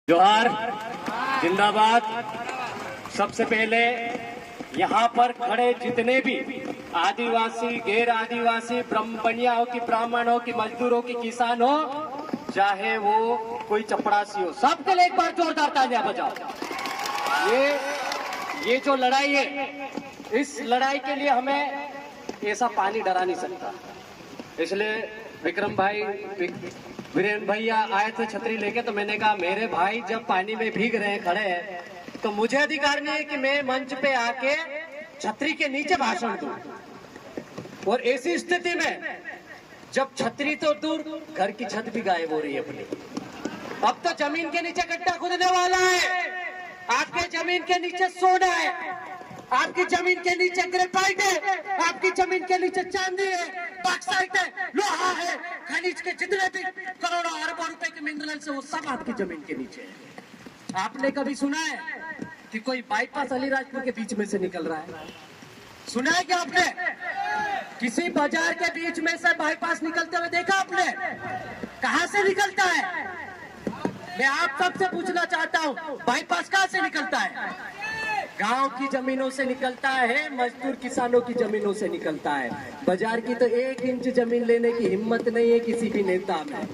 जोहार, जिंदाबाद। सबसे पहले यहाँ पर खड़े जितने भी आदिवासी, गैर आदिवासी, ब्राह्मणिया हो कि ब्राह्मण हो कि मजदूर हो कि किसान हो, चाहे वो कोई चपड़ासी हो, सबके लिए एक बार जोरदार तालियां बजाओ। ये जो लड़ाई है, इस लड़ाई के लिए हमें ऐसा पानी डरा नहीं सकता। इसलिए विक्रम भाई, वीरेंद्र भैया आए थे छतरी लेके, तो मैंने कहा मेरे भाई जब पानी में भीग रहे हैं, खड़े हैं, तो मुझे अधिकार नहीं है कि मैं मंच पे आके छतरी के नीचे भाषण दूं। और ऐसी स्थिति में जब छतरी तो दूर, घर की छत भी गायब हो रही है अपनी। अब तो जमीन के नीचे गड्ढा खुदने वाला है। आपके जमीन के नीचे सोना है, आपकी जमीन के नीचे ग्रेफाइट है, आपकी जमीन के नीचे चांदी है, बॉक्साइट है, लोहा है, खनिज के जितने भी करोड़ों अरबों रुपए के मिनरल्स है, वो सब आपकी जमीन के नीचे है। आपने कभी सुना है कि कोई बाईपास अलीराजपुर के बीच में से निकल रहा है? सुना है क्या आपने? किसी बाजार के बीच में से बाईपास निकलते हुए देखा आपने? कहां से निकलता है? मैं आप सबसे पूछना चाहता हूं, बाईपास कहां से निकलता है? गांव की जमीनों से निकलता है, मजदूर किसानों की जमीनों से निकलता है। बाजार की तो 1 इंच जमीन लेने की हिम्मत नहीं है किसी भी नेता में।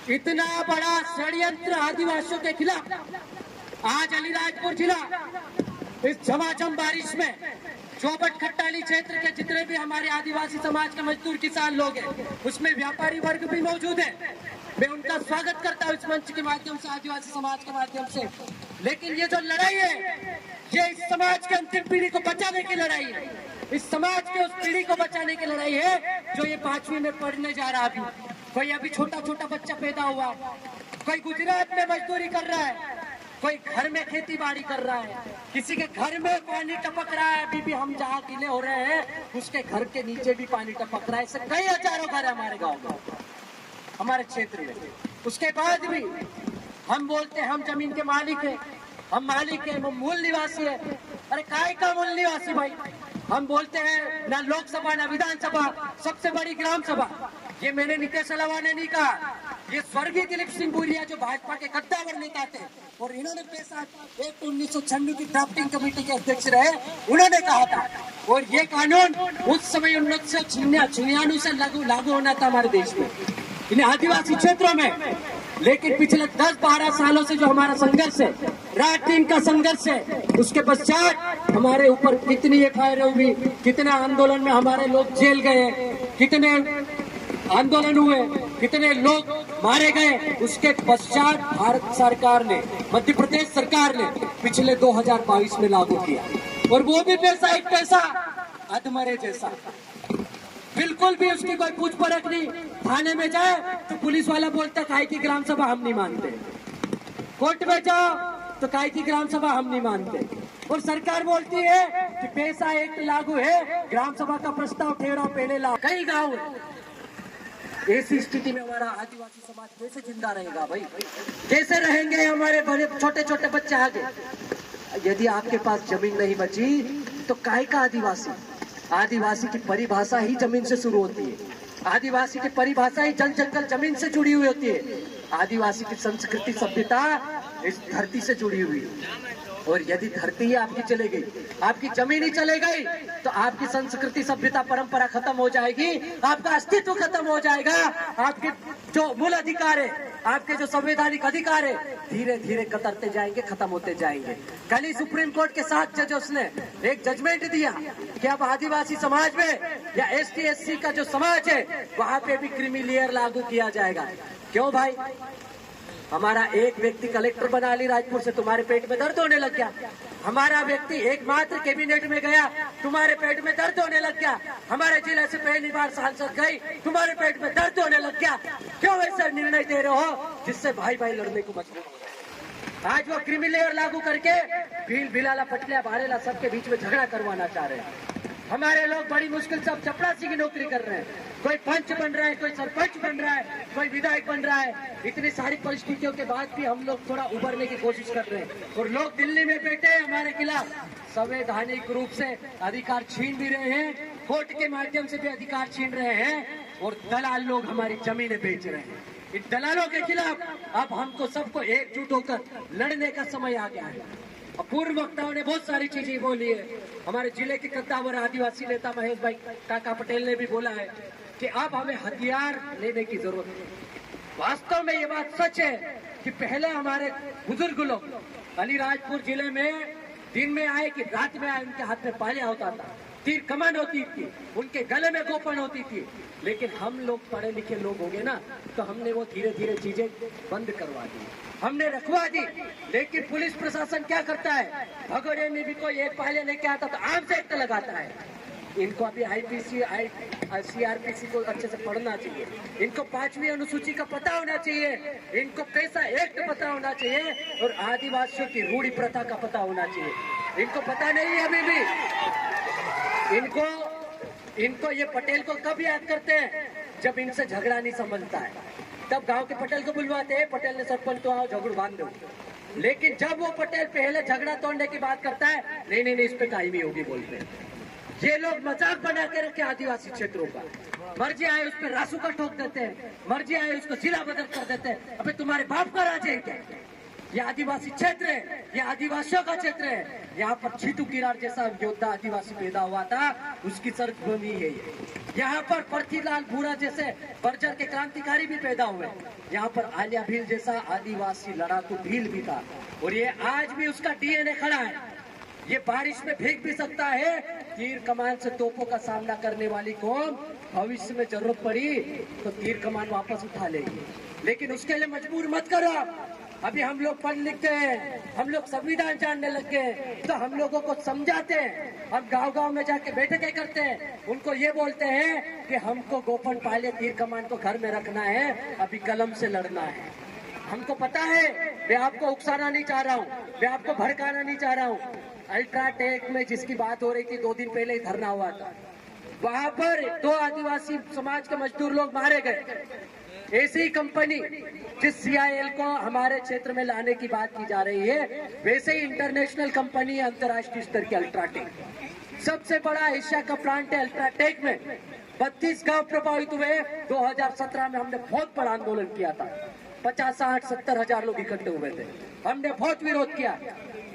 इतना बड़ा षड्यंत्र आदिवासियों के खिलाफ आज अलीराजपुर जिला इस झमाझम बारिश में चौबट खट्टाली क्षेत्र के जितने भी हमारे आदिवासी समाज के मजदूर किसान लोग हैं, उसमें व्यापारी वर्ग भी मौजूद है। मैं उनका स्वागत करता हूँ इस मंच के माध्यम से, आदिवासी समाज के माध्यम से। लेकिन ये जो लड़ाई है, ये इस समाज के अंतिम पीढ़ी को बचाने की लड़ाई है। इस समाज के उस पीढ़ी को बचाने की लड़ाई है जो ये 5वीं में पढ़ने जा रहा है। कोई अभी छोटा छोटा बच्चा पैदा हुआ, कोई गुजरात में मजदूरी कर रहा है, कोई घर में खेती बाड़ी कर रहा है, किसी के घर में पानी टपक रहा है। अभी भी हम जहाँ गीले हो रहे हैं, उसके घर के नीचे भी पानी टपक रहा है। ऐसे कई हजारों घर है हमारे गाँव में, हमारे क्षेत्र में। उसके बाद भी हम बोलते हैं हम जमीन के मालिक हैं, हम मालिक हैं, वो मूल निवासी है। अरे काय का मूल निवासी भाई? हम बोलते हैं ना लोकसभा ना विधानसभा, सबसे बड़ी ग्राम सभा। ये मैंने नितेश अलावा ने नहीं कहा, ये स्वर्गीय दिलीप सिंह बुरिया जो भाजपा के कद्दावर नेता थे और इन्होंने पैसा 1996 की ड्राफ्टिंग कमेटी के अध्यक्ष रहे, उन्होंने कहा था। और ये कानून उस समय 1996 से लागू होना था हमारे देश में, इन आदिवासी क्षेत्रों में। लेकिन पिछले 10-12 सालों से जो हमारा संघर्ष है, रात दिन का संघर्ष है, उसके पश्चात हमारे ऊपर कितनी FIR हुई, कितने आंदोलन में हमारे लोग जेल गए, कितने आंदोलन हुए, कितने लोग मारे गए। उसके पश्चात भारत सरकार ने, मध्य प्रदेश सरकार ने पिछले 2022 में लागू किया। और वो भी पैसा एक पैसा अधमरे जैसा, बिल्कुल भी उसकी कोई पूछ परख नहीं। थाने में जाए तो पुलिस वाला बोलता काय की ग्राम सभा हम नहीं मानते, कोर्ट में जाओ तो काय की ग्राम सभा हम नहीं मानते। और सरकार बोलती है कि पैसा एक लागू है, ग्राम सभा का प्रस्ताव ठहराओ पहले लाओ। कई गाँव ऐसी स्थिति में हमारा आदिवासी समाज कैसे जिंदा रहेगा भाई? कैसे रहेंगे हमारे बड़े छोटे छोटे बच्चे आगे? यदि आपके पास जमीन नहीं बची तो काय का आदिवासी? आदिवासी की परिभाषा ही जमीन से शुरू होती है। आदिवासी की परिभाषा ही जल जंगल जमीन से जुड़ी हुई होती है। आदिवासी की संस्कृति सभ्यता इस धरती से जुड़ी हुई है। और यदि धरती ही आपकी चले गई, आपकी जमीन ही चले गई, तो आपकी संस्कृति सभ्यता परंपरा खत्म हो जाएगी, आपका अस्तित्व खत्म हो जाएगा। आपके जो मूल अधिकार है, आपके जो संवैधानिक अधिकार है, धीरे धीरे कतरते जाएंगे, खत्म होते जाएंगे। कल ही सुप्रीम कोर्ट के 7 जजों ने एक जजमेंट दिया कि अब आदिवासी समाज में या ST SC का जो समाज है, वहां पे भी क्रीमी लेयर लागू किया जाएगा। क्यों भाई? हमारा एक व्यक्ति कलेक्टर बना अलीराजपुर से, तुम्हारे पेट में दर्द होने लग गया। हमारा व्यक्ति एकमात्र कैबिनेट में गया, तुम्हारे पेट में दर्द होने लग गया। हमारे जिले से पहली बार सांसद गई, तुम्हारे पेट में दर्द होने लग गया। क्यों ऐसा निर्णय दे रहे हो जिससे भाई भाई लड़ने को मजबूर हो? आज वो क्रीमी लेयर लागू करके भील भिलाला पटलिया भारेला सबके बीच में झगड़ा करवाना चाह रहे हैं। हमारे लोग बड़ी मुश्किल से अब चपरासी की नौकरी कर रहे हैं, कोई पंच बन रहा है, कोई सरपंच बन रहा है, कोई विधायक बन रहा है। इतनी सारी परिस्थितियों के बाद भी हम लोग थोड़ा उभरने की कोशिश कर रहे हैं। और लोग दिल्ली में बैठे हैं हमारे खिलाफ, संवैधानिक रूप से अधिकार छीन भी रहे हैं, कोर्ट के माध्यम से भी अधिकार छीन रहे हैं, और दलाल लोग हमारी जमीनें बेच रहे हैं। इन दलालों के खिलाफ अब हमको सबको एकजुट होकर लड़ने का समय आ गया है। अब पूर्व वक्ताओं ने बहुत सारी चीजें बोली है। हमारे जिले के कद्दावर आदिवासी नेता महेश भाई काका पटेल ने भी बोला है कि अब हमें हथियार लेने की जरूरत है। वास्तव में ये बात सच है कि पहले हमारे बुजुर्ग लोग अलीराजपुर जिले में दिन में आए कि रात में आए, उनके हाथ में पालिया होता था, तीर कमान होती थी, उनके गले में गोपन होती थी। लेकिन हम लोग पढ़े लिखे लोग हो गए ना, तो हमने वो धीरे धीरे चीजें बंद करवा दी, हमने रखवा दी। लेकिन पुलिस प्रशासन क्या करता है, भगोड़े में भी कोई एक पालिया लेके आता तो आर्म्स एक्ट लगाता है। इनको अभी आईपीसी सीआरपीसी को अच्छे से पढ़ना चाहिए, इनको 5वीं अनुसूची का पता होना चाहिए, इनको पैसा एक्ट पता होना चाहिए और आदिवासियों की रूढ़ी प्रथा का पता होना चाहिए। इनको पता नहीं है अभी भी। इनको ये पटेल को कब याद करते हैं, जब इनसे झगड़ा नहीं समझता है, तब गांव के पटेल को बुलवाते हैं, पटेल ने सरपंच तो आओ झगड़ बांध दो। लेकिन जब वो पटेल पहले झगड़ा तोड़ने की बात करता है, नहीं इस पे कायमी होगी बोलते हैं। ये लोग मजाक बना के रखे आदिवासी क्षेत्रों का, मर्जी आए उस पर रासू का ठोक देते हैं, मर्जी आए उसको जिला बदल कर देते हैं। अबे तुम्हारे बाप का राज है क्या? ये आदिवासी क्षेत्र है, ये आदिवासियों का क्षेत्र है। यहाँ पर छीटू किरार जैसा योद्धा आदिवासी पैदा हुआ था, उसकी सरजमीन है ये। यहाँ पर पृथ्वीलाल भूरा जैसे बर्जर के क्रांतिकारी भी पैदा हुए। यहाँ पर आलिया भील जैसा आदिवासी लड़ाकू भील भी था, और ये आज भी उसका डीएनए खड़ा है। ये बारिश में भीग भी सकता है। तीर कमान से तोपों का सामना करने वाली कौम भविष्य में जरूरत पड़ी तो तीर कमान वापस उठा लेगी, लेकिन उसके लिए मजबूर मत करो। अभी हम लोग पढ़ लिखते हैं, हम लोग संविधान जानने लग गए, तो हम लोगों को समझाते हैं। हम गांव-गांव में जाके बैठकें करते हैं, उनको ये बोलते हैं कि हमको गोपन पाले तीर कमान को घर में रखना है, अभी कलम से लड़ना है। हमको पता है, मैं आपको उकसाना नहीं चाह रहा हूँ, मैं आपको भड़काना नहीं चाह रहा हूँ। अल्ट्राटेक में जिसकी बात हो रही थी 2 दिन पहले ही धरना हुआ था, वहां पर 2 आदिवासी समाज के मजदूर लोग मारे गए। ऐसी कंपनी जिस CIL को हमारे क्षेत्र में लाने की बात की जा रही है, वैसे ही इंटरनेशनल कंपनी है, अंतर्राष्ट्रीय स्तर की अल्ट्राटेक, सबसे बड़ा एशिया का प्लांट है। अल्ट्राटेक में 32 गांव प्रभावित हुए। 2017 में हमने बहुत बड़ा आंदोलन किया था, 50, 60, 70 हजार लोग इकट्ठे हुए थे, हमने बहुत विरोध किया।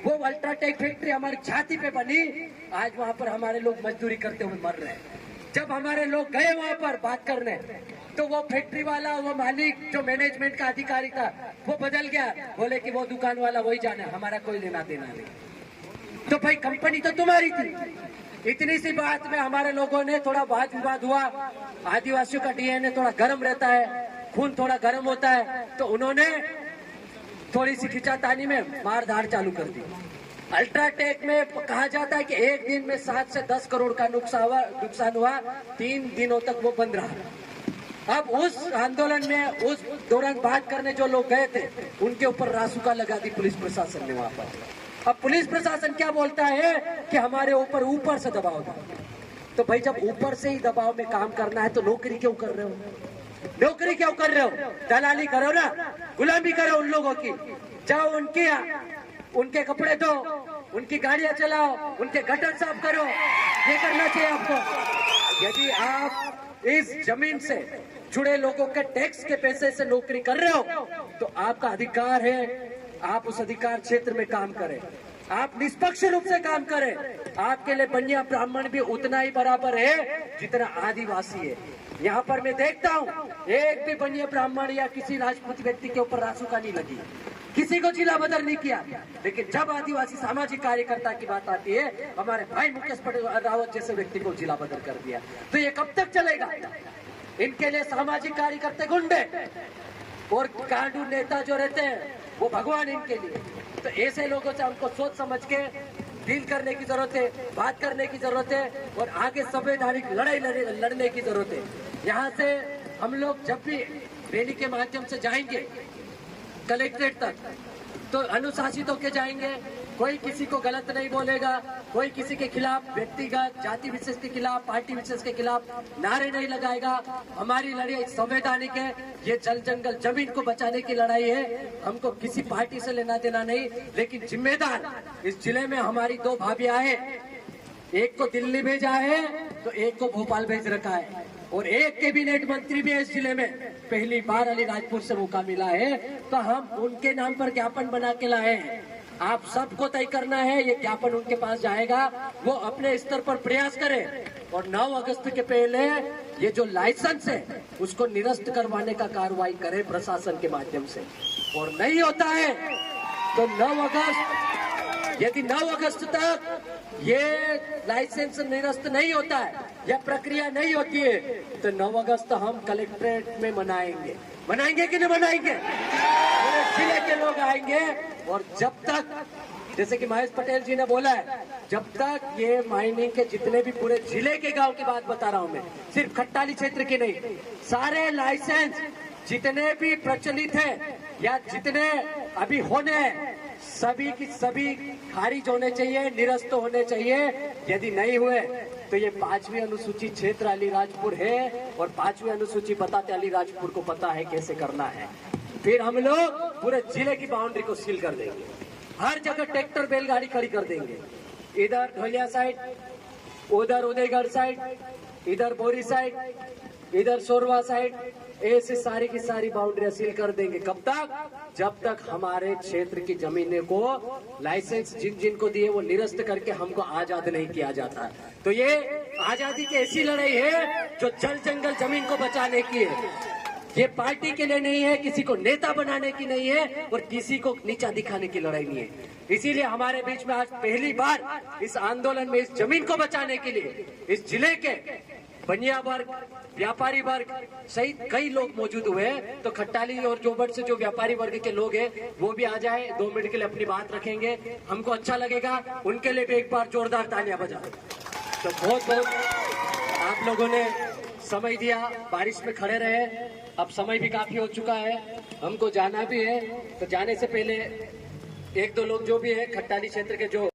वो अल्ट्राटेक फैक्ट्री हमारी छाती पे बनी, आज वहाँ पर हमारे लोग मजदूरी करते हुए मर रहे हैं। जब हमारे लोग गए वहाँ पर बात करने, तो वो फैक्ट्री वाला, वो मालिक जो मैनेजमेंट का अधिकारी था, वो बदल गया, बोले कि वो दुकान वाला वही जाना, हमारा कोई लेना देना नहीं। तो भाई कंपनी तो तुम्हारी थी। इतनी सी बात में हमारे लोगों ने थोड़ा वाद विवाद हुआ। आदिवासियों का डीएनए थोड़ा गर्म रहता है, खून थोड़ा गर्म होता है, तो उन्होंने थोड़ी सी खिंचातानी में मारधाड़ चालू कर दी। अल्ट्राटेक में कहा जाता है कि एक दिन में 7 से 10 करोड़ का नुकसान हुआ। 3 दिनों तक वो बंद रहा। अब उस आंदोलन में उस दौरान बात करने जो लोग गए थे, उनके ऊपर रासुका लगा दी पुलिस प्रशासन ने वहां पर। अब पुलिस प्रशासन क्या बोलता है कि हमारे ऊपर से दबाव था। तो भाई जब ऊपर से ही दबाव में काम करना है तो नौकरी क्यों कर रहे हो? नौकरी क्यों कर रहे हो? दलाली करो ना, गुलामी करो उन लोगों की। जाओ उनके कपड़े धो, उनकी गाड़ियां चलाओ, उनके गटर साफ करो, ये करना चाहिए आपको। यदि आप इस जमीन से जुड़े लोगों के टैक्स के पैसे से नौकरी कर रहे हो, तो आपका अधिकार है, आप उस अधिकार क्षेत्र में काम करें, आप निष्पक्ष रूप से काम करें। आपके लिए बनिया ब्राह्मण भी उतना ही बराबर है जितना आदिवासी है। यहाँ पर मैं देखता हूँ, एक भी बनिया ब्राह्मण या किसी राजपूत व्यक्ति के ऊपर रासुका नहीं लगी, किसी को जिला बदल नहीं किया। लेकिन जब आदिवासी सामाजिक कार्यकर्ता की बात आती है, हमारे भाई मुकेश रावत जैसे व्यक्ति को जिला बदल कर दिया, तो ये कब तक चलेगा? इनके लिए सामाजिक कार्यकर्ता गुंडे और कांडू नेता जो रहते हैं वो भगवान इनके लिए। तो ऐसे लोगों से हमको सोच समझ के डील करने की जरूरत है, बात करने की जरूरत है, और आगे संवैधानिक लड़ाई लड़ने की जरूरत है। यहाँ से हम लोग जब भी रैली के माध्यम से जाएंगे कलेक्ट्रेट तक, तो अनुशासित होकर जाएंगे। कोई किसी को गलत नहीं बोलेगा, कोई किसी के खिलाफ व्यक्तिगत जाति विशेष के खिलाफ, पार्टी विशेष के खिलाफ नारे नहीं लगाएगा। हमारी लड़ाई संवैधानिक है, ये जल जंगल जमीन को बचाने की लड़ाई है। हमको किसी पार्टी से लेना देना नहीं, लेकिन जिम्मेदार इस जिले में हमारी 2 भाभियां हैं, एक को दिल्ली भेजा है तो एक को भोपाल भेज रखा है। और एक कैबिनेट मंत्री भी है इस जिले में, पहली बार अलीराजपुर से मौका मिला है, तो हम उनके नाम पर ज्ञापन बना के लाए हैं। आप सबको तय करना है, ये ज्ञापन उनके पास जाएगा, वो अपने स्तर पर प्रयास करें और 9 अगस्त के पहले ये जो लाइसेंस है उसको निरस्त करवाने का कार्रवाई करें प्रशासन के माध्यम से। और नहीं होता है तो 9 अगस्त, यदि 9 अगस्त तक ये लाइसेंस निरस्त नहीं होता है या प्रक्रिया नहीं होती है तो 9 अगस्त हम कलेक्ट्रेट में मनाएंगे। मनाएंगे कि नहीं मनाएंगे? पूरे जिले के लोग आएंगे और जब तक, जैसे कि महेश पटेल जी ने बोला है, जब तक ये माइनिंग के जितने भी पूरे जिले के गांव की बात बता रहा हूं मैं, सिर्फ खट्टाली क्षेत्र की नहीं, सारे लाइसेंस जितने भी प्रचलित है या जितने अभी होने हैं, सभी की सभी खारिज होने चाहिए, निरस्त होने चाहिए। यदि नहीं हुए तो ये 5वीं अनुसूची क्षेत्र अलीराजपुर है और 5वीं अनुसूची बताते अलीराजपुर को पता है कैसे करना है। फिर हम लोग पूरे जिले की बाउंड्री को सील कर देंगे, हर जगह ट्रैक्टर बैलगाड़ी खड़ी कर देंगे, इधर ढोलिया साइड, उधर उदयगढ़ साइड, इधर बोरी साइड, इधर सोरवा साइड, ऐसे सारी की सारी बाउंड्रियां सील कर देंगे। कब तक? जब तक हमारे क्षेत्र की जमीनें को लाइसेंस जिन जिन को दिए वो निरस्त करके हमको आजाद नहीं किया जाता। तो ये आजादी की ऐसी लड़ाई है जो जल जंगल जमीन को बचाने की है। ये पार्टी के लिए नहीं है, किसी को नेता बनाने की नहीं है और किसी को नीचा दिखाने की लड़ाई नहीं है। इसीलिए हमारे बीच में आज पहली बार इस आंदोलन में इस जमीन को बचाने के लिए इस जिले के बनिया वर्ग, व्यापारी वर्ग सहित कई लोग मौजूद हुए हैं। तो खट्टाली और जोबट से जो व्यापारी वर्ग के लोग हैं वो भी आ जाए, 2 मिनट के लिए अपनी बात रखेंगे, हमको अच्छा लगेगा। उनके लिए भी एक बार जोरदार तालियां बजाएं। तो बहुत बहुत आप लोगों ने समय दिया, बारिश में खड़े रहे, अब समय भी काफी हो चुका है, हमको जाना भी है। तो जाने से पहले 1-2 लोग जो भी है खट्टाली क्षेत्र के जो